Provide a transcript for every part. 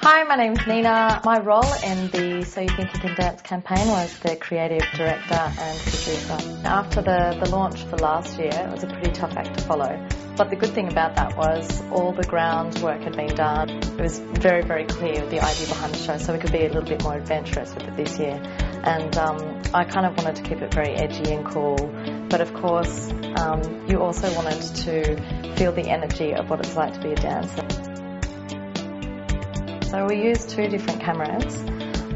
Hi, my name's Nina. My role in the So You Think You Can Dance campaign was the creative director and producer. After the launch for last year, it was a pretty tough act to follow. But the good thing about that was all the groundwork had been done. It was very, very clear the idea behind the show, so we could be a little bit more adventurous with it this year. And I kind of wanted to keep it very edgy and cool. But of course, you also wanted to feel the energy of what it's like to be a dancer. So we used two different cameras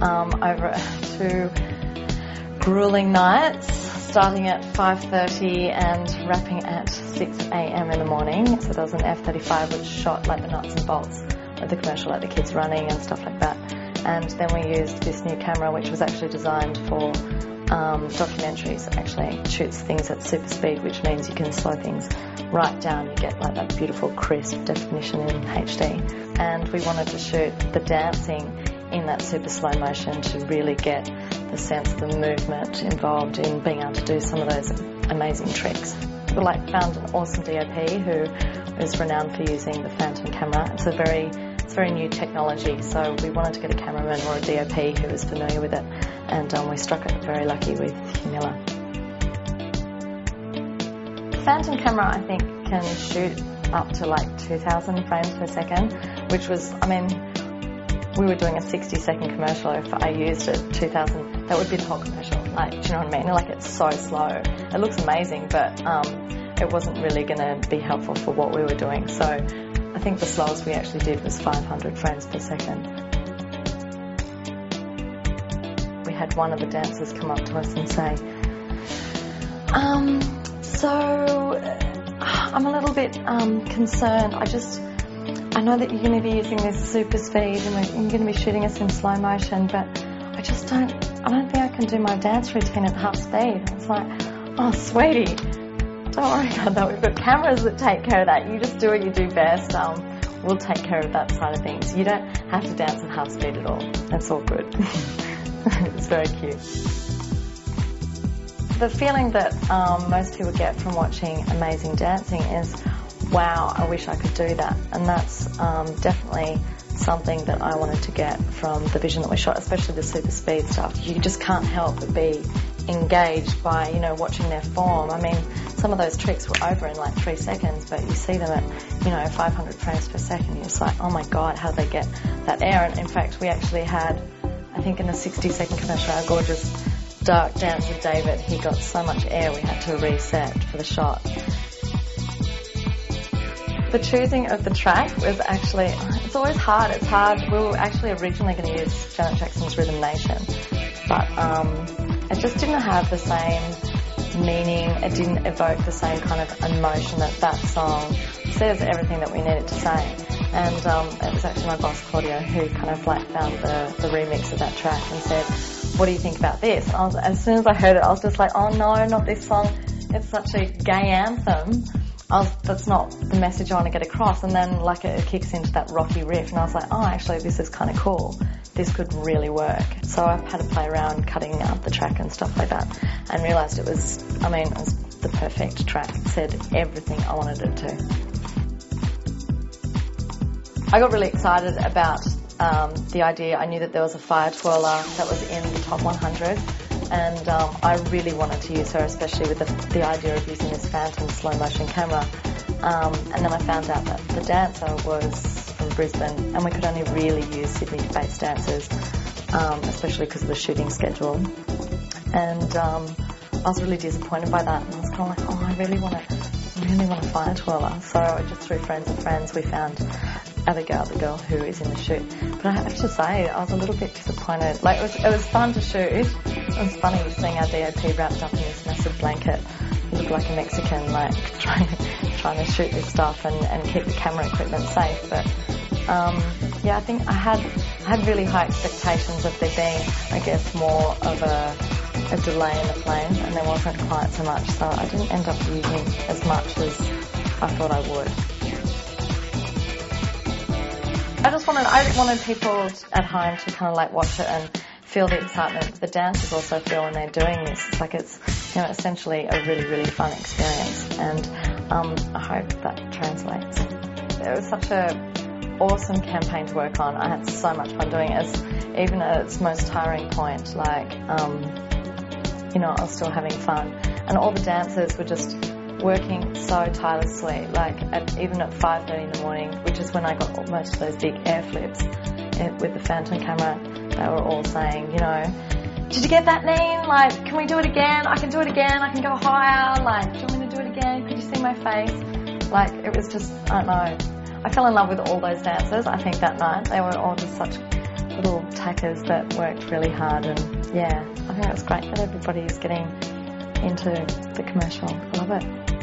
over 2 grueling nights, starting at 5:30 and wrapping at 6 a.m. in the morning. So there was an F-35 which shot like the nuts and bolts of the commercial, like the kids running and stuff like that. And then we used this new camera which was actually designed for documentaries. It actually shoots things at super speed, which means you can slow things right down. You get like that beautiful crisp definition in HD. And we wanted to shoot the dancing in that super slow motion to really get the sense of the movement involved in being able to do some of those amazing tricks. We found an awesome DOP who is renowned for using the Phantom camera. It's very new technology, so we wanted to get a cameraman or a DOP who was familiar with it, and we struck it very lucky with Hugh Miller. The Phantom camera, I think, can shoot up to 2,000 frames per second, which was, we were doing a 60-second commercial. If I used it 2,000, that would be the whole commercial. Do you know what I mean? It's so slow. It looks amazing, but it wasn't really going to be helpful for what we were doing. So I think the slowest we actually did was 500 frames per second. We had one of the dancers come up to us and say, I'm a little bit concerned. I know that you're going to be using this super speed and you're going to be shooting us in slow motion, but I don't think I can do my dance routine at half speed. It's like, oh, sweetie, don't worry about that. We've got cameras that take care of that. You just do what you do best. We'll take care of that side of things. You don't have to dance at half speed at all. That's all good. It's very cute. The feeling that most people get from watching amazing dancing is, wow, I wish I could do that. And that's definitely something that I wanted to get from the vision that we shot, especially the super speed stuff. You just can't help but be engaged by, watching their form. Some of those tricks were over in 3 seconds, but you see them at, 500 frames per second. You're just like, oh my God, how do they get that air? And in fact, we actually had, I think in the 60-second commercial, our gorgeous dark dancer David, he got so much air we had to reset for the shot. The choosing of the track was actually, it's always hard. It's hard. We were actually originally going to use Janet Jackson's Rhythm Nation, but it just didn't have the same meaning. It didn't evoke the same kind of emotion that song says everything that we needed to say. And it was actually my boss Claudio who kind of found the remix of that track and said, what do you think about this? As soon as I heard it, I was just like, oh no, not this song. It's such a gay anthem. That's not the message I want to get across. And then it kicks into that rocky riff and I was like, oh, actually this is kind of cool. This could really work. So I've had to play around cutting out the track and stuff like that and realised it was the perfect track. It said everything I wanted it to. I got really excited about the idea. I knew that there was a fire twirler that was in the top 100 and I really wanted to use her, especially with the idea of using this Phantom slow motion camera. And then I found out that the dancer was from Brisbane and we could only really use Sydney-based dancers, especially because of the shooting schedule. And I was really disappointed by that, and I was kind of like, oh, I really want a fire twirler. So just through friends of friends, we found Abigail, the girl who is in the shoot. But I have to say, I was a little bit disappointed. It was fun to shoot. It was funny seeing our DOP wrapped up in this massive blanket. He looked like a Mexican, trying to shoot this stuff and keep the camera equipment safe. But I think I had really high expectations of there being, I guess, more of a delay in the flames, and there wasn't quite so much. So I didn't end up using as much as I thought I would. I wanted people at home to kind of watch it and feel the excitement the dancers also feel when they're doing this. It's essentially a really, really fun experience, and I hope that translates. It was such a awesome campaign to work on. I had so much fun doing it, even at its most tiring point. Like, you know, I was still having fun. And all the dancers were just working so tirelessly, like even at 5:30 in the morning, which is when I got most of those big air flips with the Phantom camera. They were all saying, you know, did you get that, Neen? Like, can we do it again? I can do it again. I can go higher. Like, do you want me to do it again? Could you see my face? Like, it was just, I don't know. I fell in love with all those dancers, I think, that night. They were all just such little tackers that worked really hard. And, yeah, I think it was great that everybody's getting into the commercial. I love it.